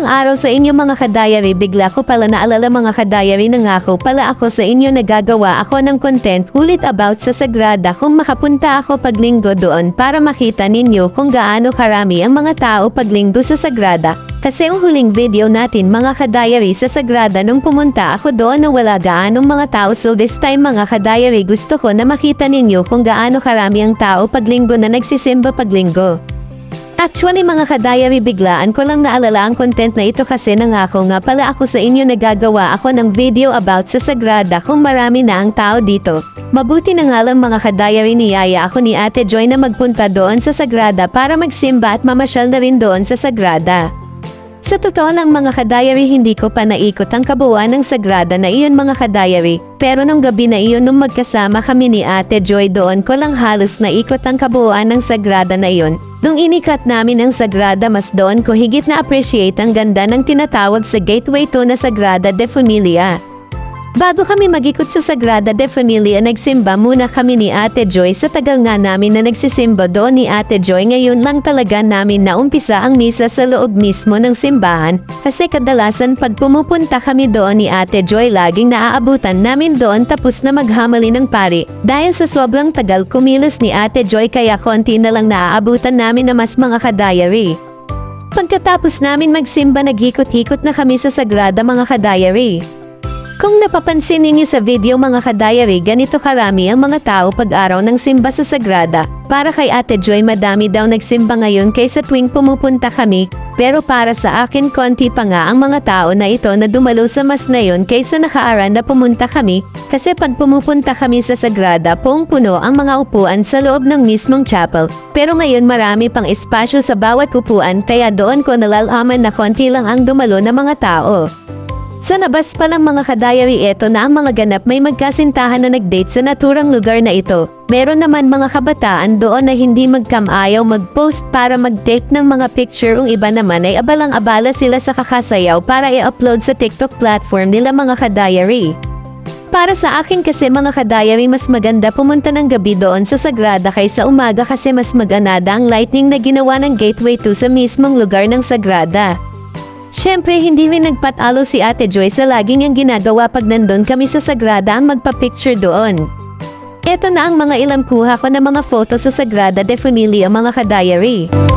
araw sa inyo mga ka-diary, bigla ko pala naalala mga ka-diary, nangako pala ako sa inyo na gagawa ako ng content ulit about sa Sagrada kung makapunta ako paglinggo doon para makita ninyo kung gaano karami ang mga tao paglinggo sa Sagrada. Kasi ang huling video natin mga ka-diary sa Sagrada nung pumunta ako doon na wala gaanong mga tao, so this time mga ka-diary gusto ko na makita ninyo kung gaano karami ang tao paglinggo na nagsisimba paglinggo. Actually mga ka-diary, biglaan ko lang naalala ang content na ito kasi nangako nga pala ako sa inyo na gagawa ako ng video about sa Sagrada kung marami na ang tao dito. Mabuti na nga lang mga ka-diary, niyaya ako ni Ate Joy na magpunta doon sa Sagrada para magsimba at mamasyal na rin doon sa Sagrada. Sa totoo lang mga ka-diary, hindi ko pa naikot ang kabuuan ng Sagrada na iyon mga ka-diary, pero nung gabi na iyon nung magkasama kami ni Ate Joy doon ko lang halos naikot ang kabuuan ng Sagrada na iyon. Nung inikat namin ang Sagrada, mas doon ko higit na appreciate ang ganda ng tinatawag sa Gateway 2 na Sagrada de Familia. Bago kami magikot sa Sagrada de Familia, nagsimba muna kami ni Ate Joy. Sa tagal nga namin na nagsisimba doon ni Ate Joy, ngayon lang talaga namin naumpisa ang misa sa loob mismo ng simbahan, kasi kadalasan pag pumupunta kami doon ni Ate Joy, laging naaabutan namin doon tapos na maghamali ng pari. Dahil sa sobrang tagal kumilos ni Ate Joy, kaya konti na lang naaabutan namin na mas mga ka-diary. Pagkatapos namin magsimba, naghikot-hikot na kami sa Sagrada mga ka-diary. Kung napapansin ninyo sa video mga ka-diary, ganito karami ang mga tao pag-araw ng simba sa Sagrada. Para kay Ate Joy, madami daw nagsimba ngayon kaysa tuwing pumupunta kami, pero para sa akin konti pa nga ang mga tao na ito na dumalo sa mas na yun kaysa nakaaran na pumunta kami, kasi pag pumupunta kami sa Sagrada, puno ang mga upuan sa loob ng mismong chapel. Pero ngayon marami pang espasyo sa bawat upuan, kaya doon ko nalalaman na konti lang ang dumalo na mga tao. Sa labas pa lang mga ka-diary, eto na ang mga ganap, may magkasintahan na nag-date sa naturang lugar na ito. Meron naman mga kabataan doon na hindi magkamayaw mag-post para mag-take ng mga picture, ang iba naman ay abalang-abala sila sa kakasayaw para i-upload sa TikTok platform nila mga ka-diary. Para sa akin kasi mga ka-diary, mas maganda pumunta ng gabi doon sa Sagrada kaysa umaga, kasi mas maganada ang lighting na ginawa ng Gateway 2 sa mismong lugar ng Sagrada. Siyempre, hindi rin nagpatalo si Ate Joy sa laging ang ginagawa pag nandun kami sa Sagrada ang magpa-picture doon. Eto na ang mga ilang kuha ko na mga photo sa Sagrada de Familia mga ka-diary.